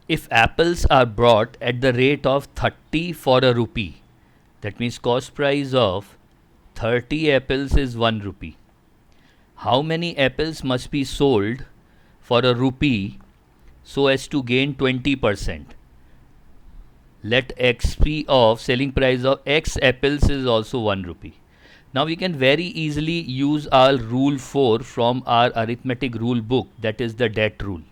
If apples are bought at the rate of 30 for a rupee, that means cost price of 30 apples is 1 rupee. How many apples must be sold for a rupee so as to gain 20%? Let x be of selling price of x apples is also 1 rupee. Now we can very easily use our rule 4 from our arithmetic rule book, that is the debt rule.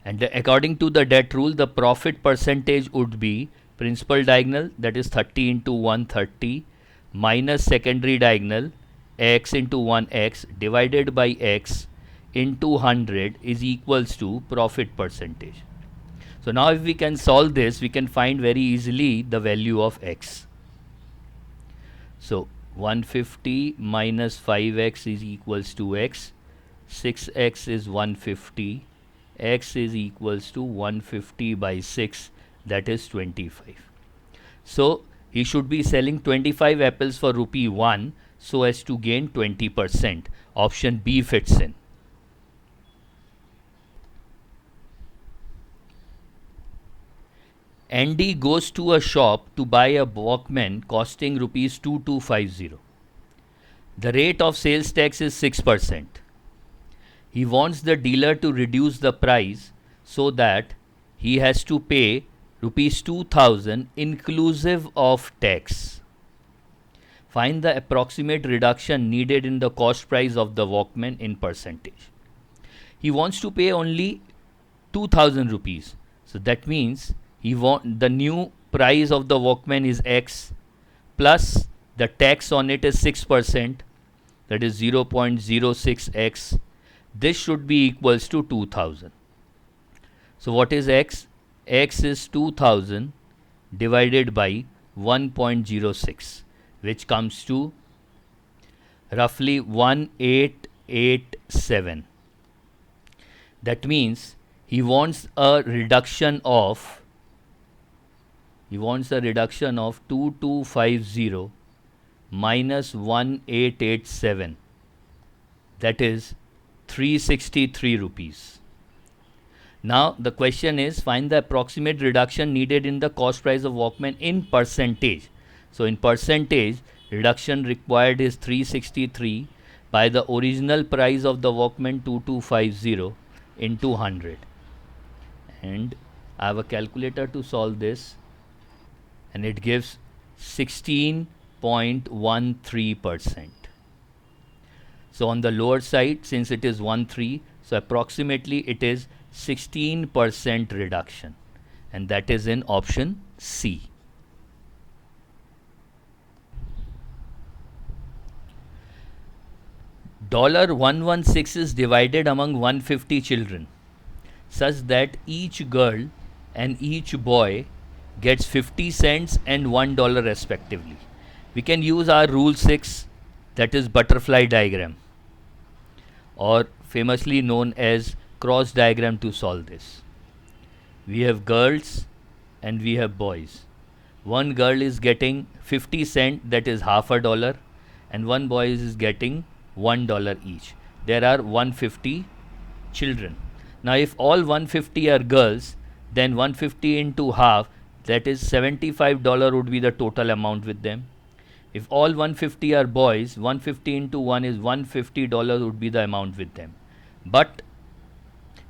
And according to the debt rule, the profit percentage would be principal diagonal, that is 30 into 130, minus secondary diagonal, x into 1x divided by x into 100 is equals to profit percentage. So now if we can solve this, we can find very easily the value of x. So 150 minus 5x is equals to x, 6x is 150, x is equals to 150 by 6, that is 25. So he should be selling 25 apples for rupee 1 so as to gain 20%. Option B fits in. Andy goes to a shop to buy a Walkman costing rupees 2250. The rate of sales tax is 6%. He wants the dealer to reduce the price so that he has to pay rupees 2000 inclusive of tax. Find the approximate reduction needed in the cost price of the Walkman in percentage. He wants to pay only 2000 rupees. So that means the new price of the Walkman is X plus the tax on it is 6%, that is 0.06x. This should be equals to 2000. So what is x? X is 2000 divided by 1.06, which comes to roughly 1887. That means he wants a reduction of 2250 minus 1887, that is 363 rupees. Now the question is, find the approximate reduction needed in the cost price of Walkman in percentage. So in percentage, reduction required is 363 by the original price of the Walkman 2250 into 100. And I have a calculator to solve this, and it gives 16.13%. So on the lower side, since it is 13, so approximately it is 16% reduction, and that is in option C. $116 is divided among 150 children such that each girl and each boy gets 50 cents and $1 respectively. We can use our rule 6, that is butterfly diagram, or famously known as cross diagram, to solve this. We have girls and we have boys. One girl is getting 50 cents, that is half a dollar, and one boy is getting $1 each. There are 150 children. Now if all 150 are girls, then 150 into half, that is $75 would be the total amount with them. If all 150 are boys, 150 into 1 is $150 would be the amount with them. But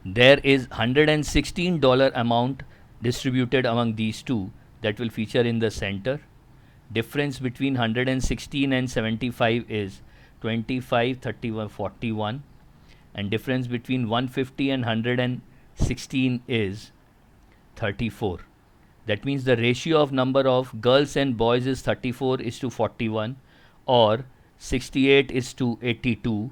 there is $116 amount distributed among these two that will feature in the center. Difference between 116 and 75 is 25, 31, 41, and difference between 150 and 116 is 34. That means the ratio of number of girls and boys is 34 is to 41, or 68 is to 82.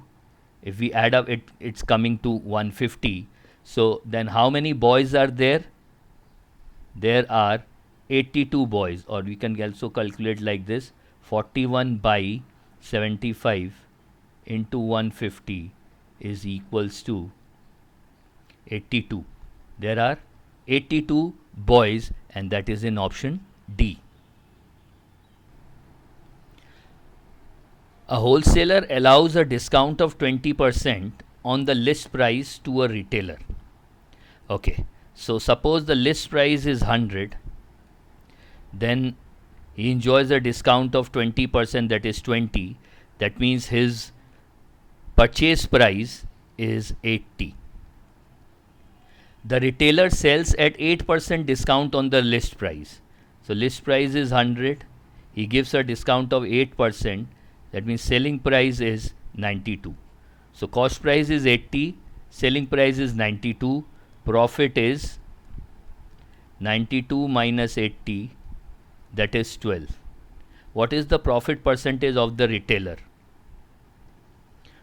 If we add up, it's coming to 150. So then how many boys are there? There are 82 boys, or we can also calculate like this: 41 by 75 into 150 is equals to 82. There are 82 boys, and that is in option D. A wholesaler allows a discount of 20% on the list price to a retailer. Okay, So suppose the list price is 100, then he enjoys a discount of 20%, that is 20. That means his purchase price is 80. The retailer sells at 8% discount on the list price. So list price is 100. He gives a discount of 8%. That means selling price is 92. So cost price is 80. Selling price is 92. Profit is 92 minus 80. That is 12. What is the profit percentage of the retailer?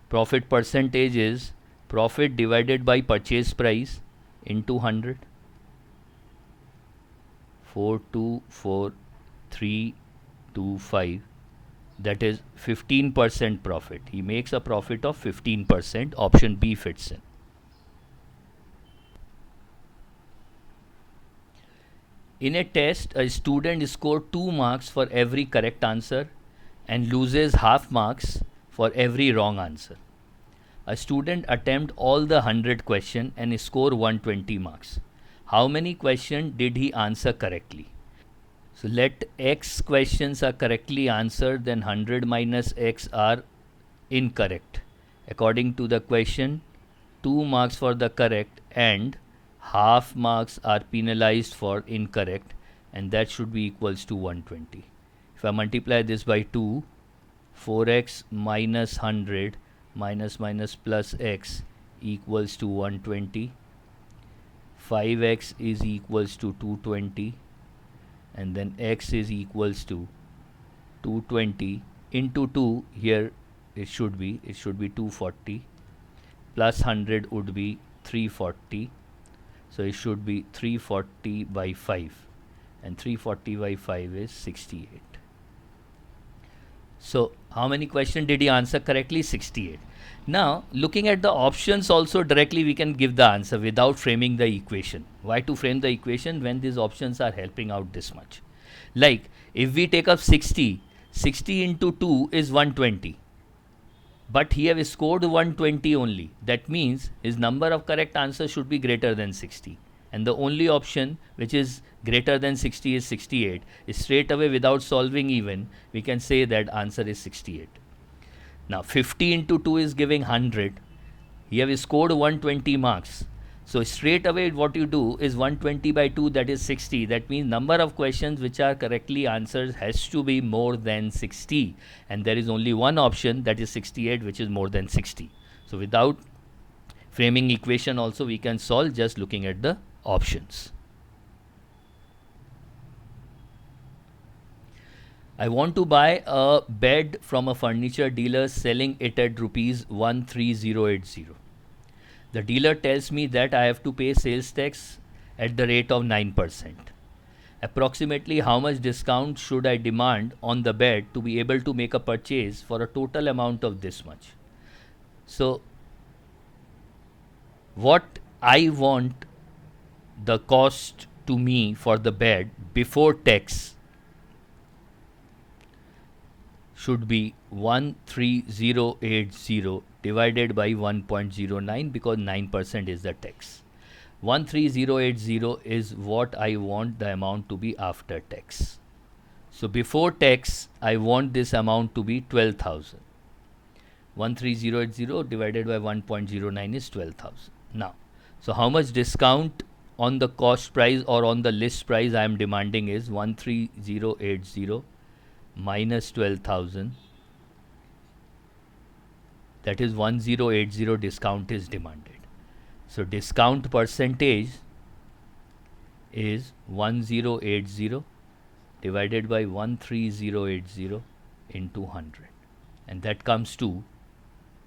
Profit percentage is profit divided by purchase price into 100. 424,325, that is 15% profit. He makes a profit of 15%. Option B fits in. In a test, a student scored 2 marks for every correct answer and loses half marks for every wrong answer. A student attempt all the 100 questions and score 120 marks. How many questions did he answer correctly? So let x questions are correctly answered, then 100 minus x are incorrect. According to the question, 2 marks for the correct and half marks are penalized for incorrect, and that should be equals to 120. If I multiply this by 2, 4x minus 100 minus plus x equals to 120. 5x is equals to 220, and then x is equals to 220 into 2. Here it should be 240, plus 100 would be 340. So it should be 340 by 5, and 340 by 5 is 68. So how many questions did he answer correctly? 68. Now looking at the options also, directly we can give the answer without framing the equation. Why to frame the equation when these options are helping out this much? Like if we take up 60 into 2 is 120, but he have scored 120 only. That means his number of correct answers should be greater than 60, and the only option which is greater than 60 is 68. Straight away, without solving even, we can say that answer is 68. Now 50 into 2 is giving 100. He have scored 120 marks. So straight away what you do is 120 by 2, that is 60. That means number of questions which are correctly answered has to be more than 60, and there is only one option, that is 68, which is more than 60. So without framing equation also we can solve just looking at the options. I want to buy a bed from a furniture dealer selling it at rupees 13080. The dealer tells me that I have to pay sales tax at the rate of 9%. Approximately how much discount should I demand on the bed to be able to make a purchase for a total amount of this much? So what I want the cost to me for the bed before tax should be 13080 divided by 1.09, because 9% is the tax. 13080 is what I want the amount to be after tax. So before tax I want this amount to be 12,000. 13080 divided by 1.09 is 12,000. Now, so how much discount on the cost price or on the list price I am demanding is 13080 minus 12,000, that is 1080 discount is demanded. So discount percentage is 1080 divided by 13080 into 100, and that comes to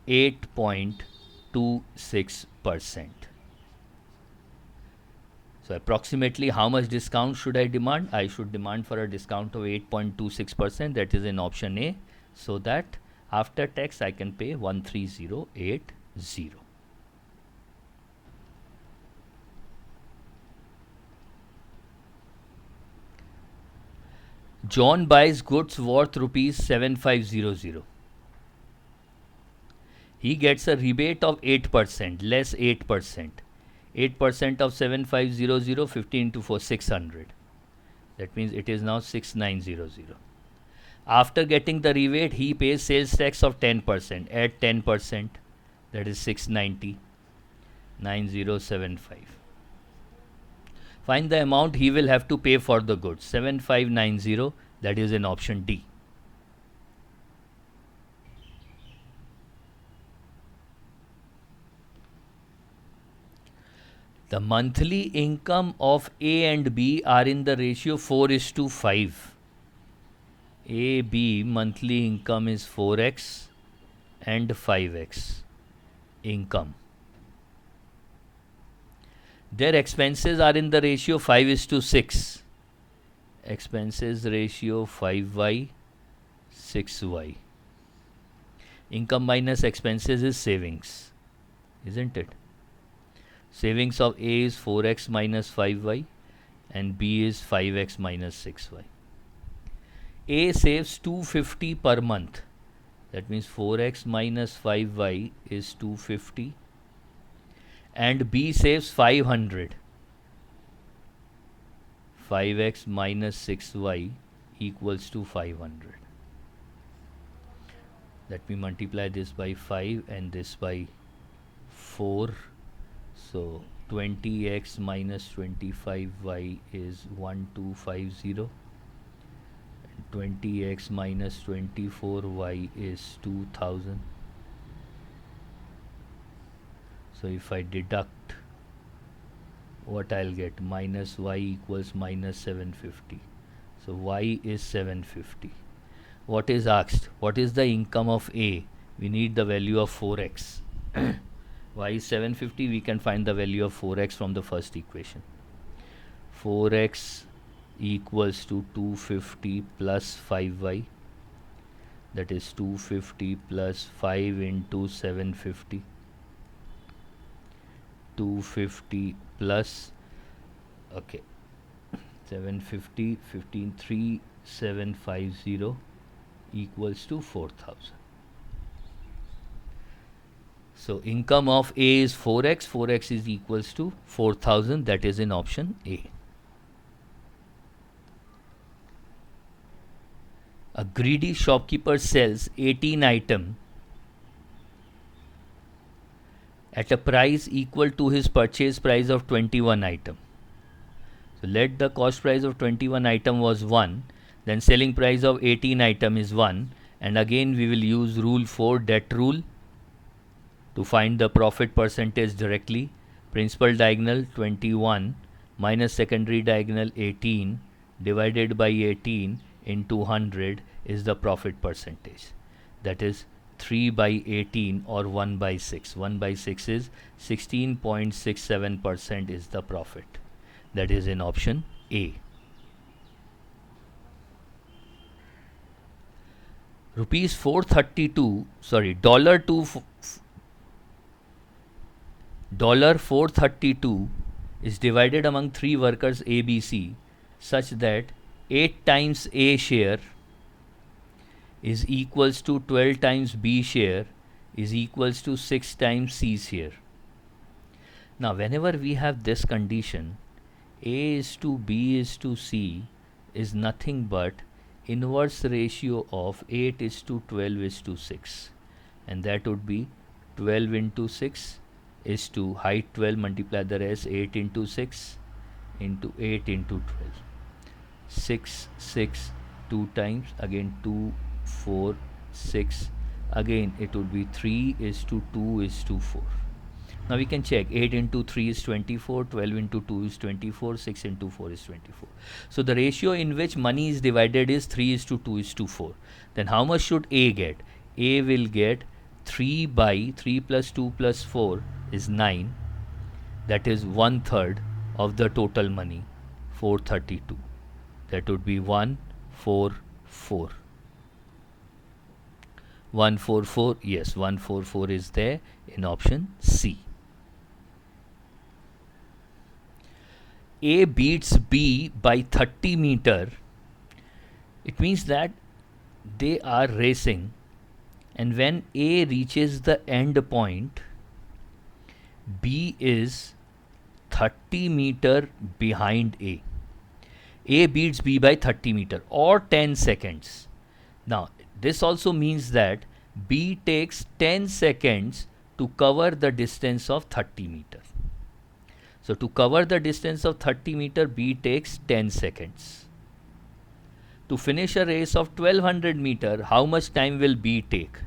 8.26%. So approximately how much discount should I demand? I should demand for a discount of 8.26%, that is in option A, so that after tax I can pay 13080. John buys goods worth rupees 7500. He gets a rebate of 8%, less 8%. 8% of 7500, 50 into 4, 600. That means it is now 6900. After getting the rebate, he pays sales tax of 10%. Add 10%, that is 690, 9075. Find the amount he will have to pay for the goods. 7590, that is in option D. The monthly income of A and B are in the ratio 4:5. A, B monthly income is 4x and 5x income. Their expenses are in the ratio 5:6. Expenses ratio 5y, 6y. Income minus expenses is savings, isn't it? Savings of A is 4x minus 5y and B is 5x minus 6y. A saves 250 per month. That means 4x minus 5y is 250 and B saves 500. 5x minus 6y equals to 500. Let me multiply this by 5 and this by 4. So 20x minus 25y is 1250. 20x minus 24y is 2000. So if I deduct, what I'll get? Minus y equals minus 750. So y is 750. What is asked? What is the income of A? We need the value of 4x. Y is 750. We can find the value of 4x from the first equation. 4x equals to 250 plus 5y. That is 250 plus 5 into 750. 250 plus, okay, 750, 15, 3750 equals to 4000. So income of A is 4x, 4x is equals to 4000, that is in option A. A greedy shopkeeper sells 18 items at a price equal to his purchase price of 21 item. So let the cost price of 21 item was 1, then selling price of 18 item is 1, and again we will use rule 4, debt rule, to find the profit percentage directly. Principal diagonal 21 minus secondary diagonal 18 divided by 18 into 100 is the profit percentage. That is 3 by 18 or 1 by 6. 1 by 6 is 16.67% is the profit. That is in option A. Rupees 432, sorry, $432 is divided among 3 workers A, B, C such that 8 times A share is equals to 12 times B share is equals to 6 times C share. Now whenever we have this condition, A is to B is to C is nothing but inverse ratio of 8 is to 12 is to 6, and that would be 12 into 6 is to height 12 multiply the rest 8 into 6 into 8 into 12. 6, 6, 2 times, again 2, 4, 6, again it would be 3 is to 2 is to 4. Now we can check 8 into 3 is 24, 12 into 2 is 24, 6 into 4 is 24. So the ratio in which money is divided is 3 is to 2 is to 4. Then how much should A get? A will get 3 by 3 plus 2 plus 4 is 9. That is 1/3 of the total money, 432. That would be 144. 144, yes, 144 is there in option C. A beats B by 30 meter. It means that they are racing, and when A reaches the end point, B is 30 meter behind A. A beats B by 30 meter or 10 seconds. Now, this also means that B takes 10 seconds to cover the distance of 30 meter. So, to cover the distance of 30 meter, B takes 10 seconds. To finish a race of 1200 meter, how much time will B take?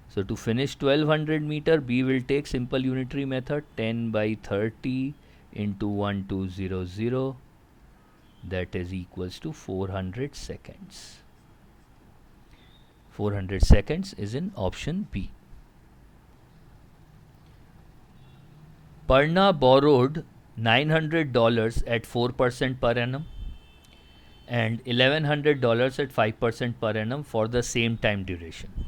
So, to finish 1200 meter, B will take simple unitary method 10 by 30 into 1200, that is equals to 400 seconds. 400 seconds is in option B. Parna borrowed $900 at 4% per annum and $1,100 at 5% per annum for the same time duration.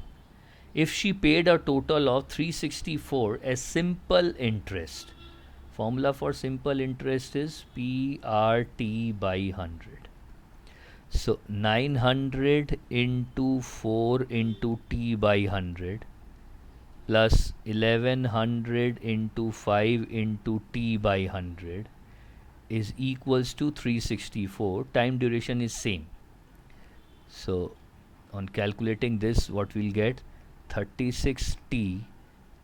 If she paid a total of 364 as simple interest, formula for simple interest is PRT by 100. So 900 into 4 into T by 100 plus 1100 into 5 into T by 100 is equals to 364. Time duration is same. So on calculating this, what we'll get, 36T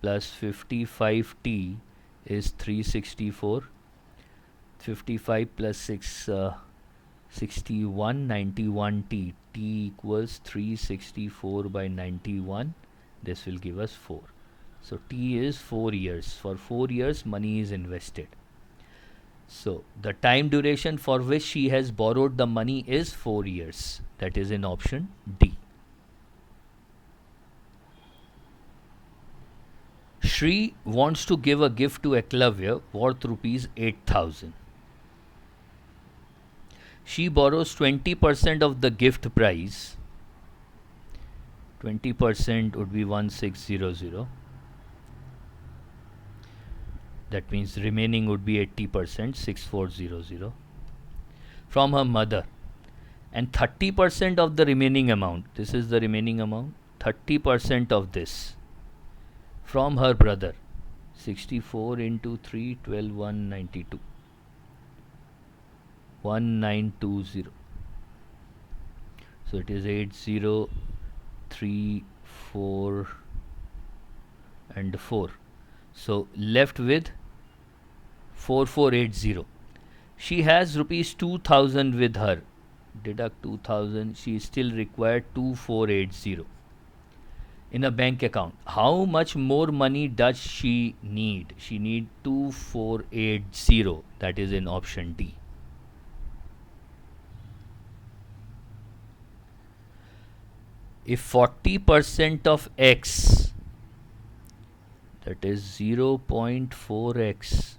plus 55T is 364. 55 plus 6, 61, 91T. T equals 364 by 91. This will give us 4. So T is 4 years. For 4 years, money is invested. So the time duration for which she has borrowed the money is 4 years. That is in option D. Shri wants to give a gift to Eklavya worth rupees 8,000. She borrows 20% of the gift price. 20% would be 1600. That means remaining would be 80%, 6400 from her mother, and 30% of the remaining amount, this is the remaining amount, 30% of this from her brother. 64 into 3, 12, 192. 1920. So it is 80, 3, 4 and 4. So left with 4480. She has rupees 2000 with her. Deduct 2000. She is still required 2480 in a bank account. How much more money does she need? She need 2480. That is in option D. If 40% of x, that is 0.4x,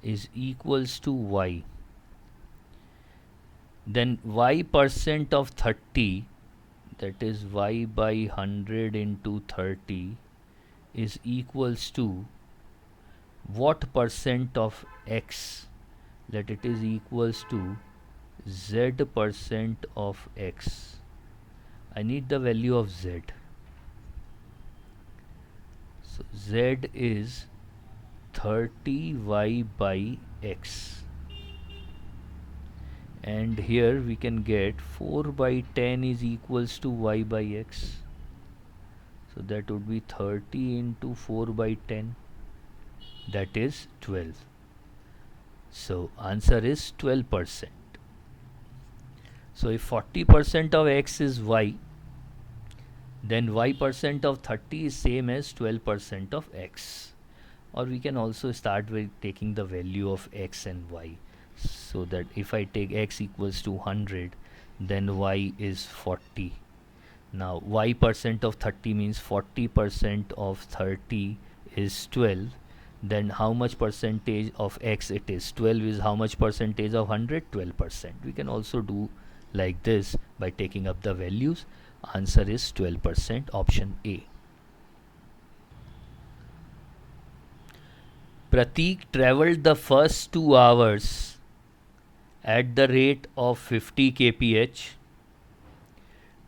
is equals to y, then y percent of 30, that is y by 100 into 30, is equals to what percent of x? That it is equals to z percent of x. I need the value of z. So z is 30y by x. And here we can get 4 by 10 is equals to y by x. So that would be 30 into 4 by 10. That is 12. So answer is 12%. So if 40% of x is y, then y percent of 30 is same as 12% of x. Or we can also start with taking the value of x and y. So that if I take x equals to 100, then y is 40. Now y percent of 30 means 40% of 30 is 12. Then how much percentage of x it is? 12 is how much percentage of 100? 12%. We can also do like this by taking up the values. Answer is 12%, option A. Prateek traveled the first 2 hours at the rate of 50 kph.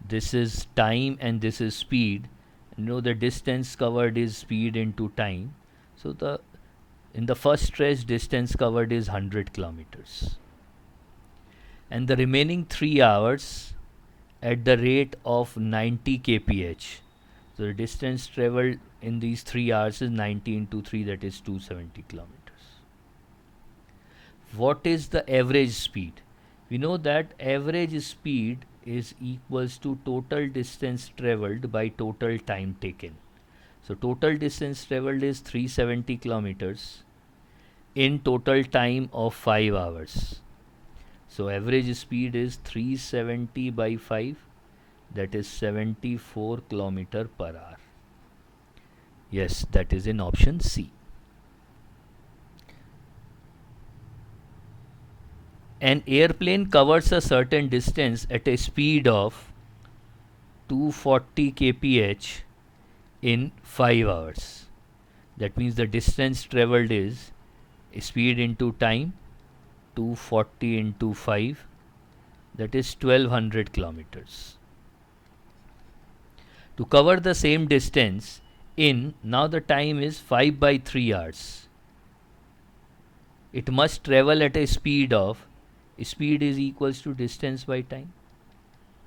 This is time and this is speed. You know the distance covered is speed into time. So the in the first stretch distance covered is 100 kilometers, and the remaining 3 hours at the rate of 90 kph. So the distance traveled in these 3 hours is 90 into 3, that is 270 kilometers. What is the average speed? We know that average speed is equals to total distance traveled by total time taken. So total distance traveled is 370 kilometers in total time of 5 hours. So average speed is 370 by 5, that is 74 kilometer per hour. Yes, that is in option C. An airplane covers a certain distance at a speed of 240 kph in 5 hours. That means the distance traveled is speed into time, 240 into 5, that is 1200 kilometers. To cover the same distance in, now the time is 5 by 3 hours. It must travel at a speed of, speed is equals to distance by time,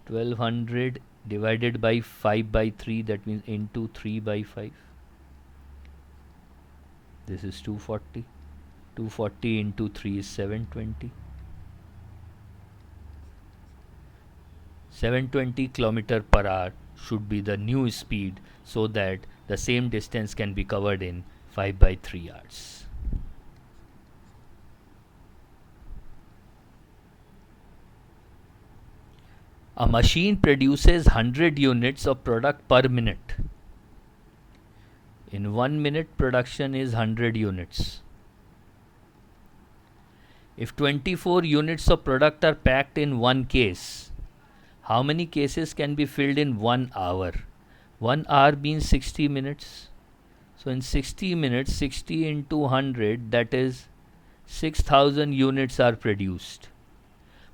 1200 divided by 5 by 3, that means into 3 by 5. This is 240. 240 into 3 is 720. 720 kilometer per hour should be the new speed, so that the same distance can be covered in 5 by 3 hours. A machine produces 100 units of product per minute. In 1 minute, production is 100 units. If 24 units of product are packed in one case, how many cases can be filled in 1 hour? 1 hour means 60 minutes. So in 60 minutes, 60 into 100, that is 6000 units are produced.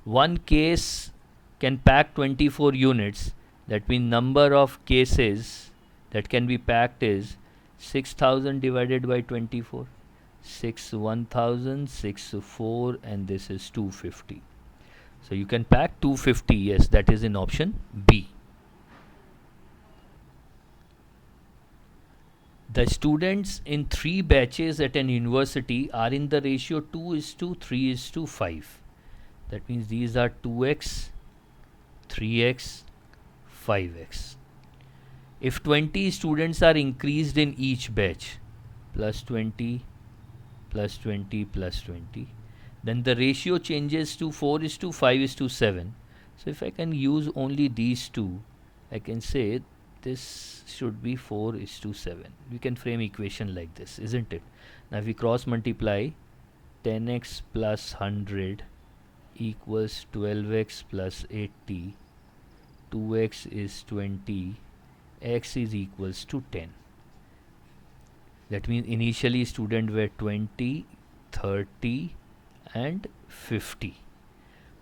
One case can pack 24 units. That means number of cases that can be packed is 6000 divided by 24. 6 1000, 6 4, and this is 250. So you can pack 250. Yes, that is in option B. The students in 3 batches at an university are in the ratio 2:3:5. That means these are 2x, 3x, 5x. If 20 students are increased in each batch, plus 20, plus 20, plus 20, then the ratio changes to 4:5:7. So if I can use only these two, I can say this should be 4:7. We can frame equation like this, isn't it? Now if we cross multiply, 10x plus 100 equals 12x plus 80, 2x is 20, x is equals to 10. That means initially students were 20, 30 and 50.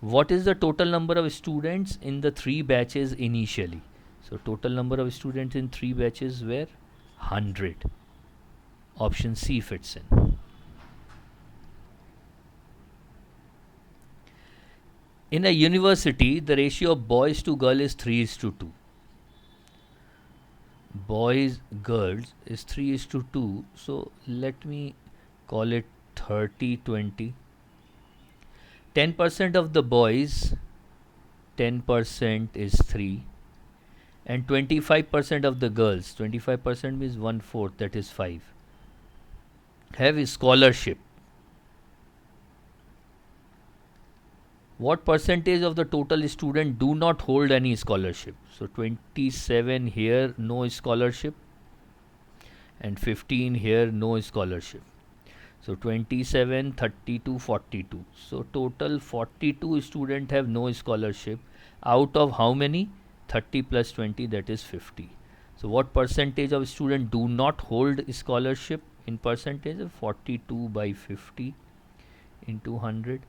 What is the total number of students in the 3 batches initially? So total number of students in 3 batches were 100. Option C fits in. In a university, the ratio of boys to girls is 3:2. Boys, girls is 3:2. So let me call it 30-20. 10% of the boys, 10% is 3. And 25% of the girls, 25% means 1/4, that is 5, have a scholarship. What percentage of the total student do not hold any scholarship? So 27 here, no scholarship, and 15 here, no scholarship. So 27, 32, 42. So total 42 students have no scholarship. Out of how many? 30 plus 20, that is 50. So what percentage of students do not hold scholarship in percentage? 42 by 50 into 100,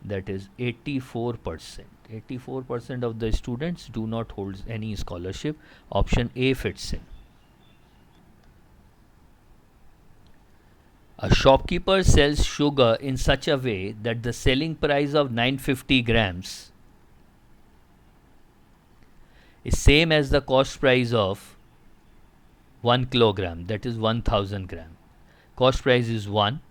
that is 84%. 84% of the students do not hold any scholarship. Option A fits in. A shopkeeper sells sugar in such a way that the selling price of 950 grams is same as the cost price of 1 kilogram, that is 1000 gram. Cost price is 1,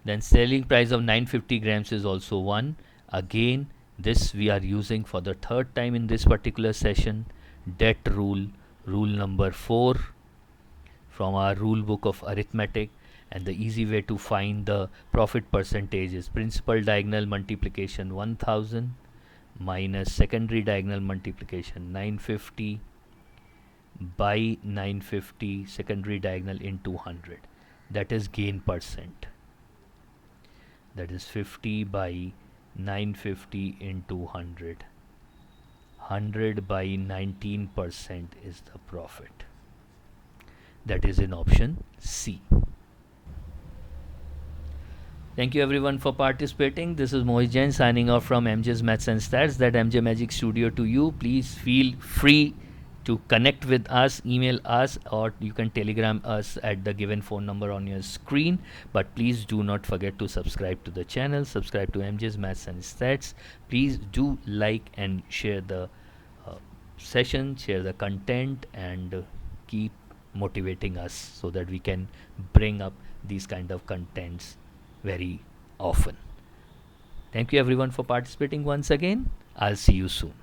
then selling price of 950 grams is also 1. Again, this we are using for the third time in this particular session. Det rule, rule number 4 from our rule book of arithmetic. And the easy way to find the profit percentage is principal diagonal multiplication 1000 minus secondary diagonal multiplication 950 by 950 secondary diagonal into 100. That is gain percent. That is 50 by 950 into 100. 100 by 19% is the profit. That is in option C. Thank you everyone for participating. This is Mohit Jain signing off from MJ's Maths and Stats, that MJ Magic Studio to you. Please feel free to connect with us, email us, or you can telegram us at the given phone number on your screen. But please do not forget to subscribe to the channel, subscribe to MJ's Maths and Stats. Please do like and share the session, share the content, and keep motivating us so that we can bring up these kind of contents very often. Thank you everyone for participating once again. I'll see you soon.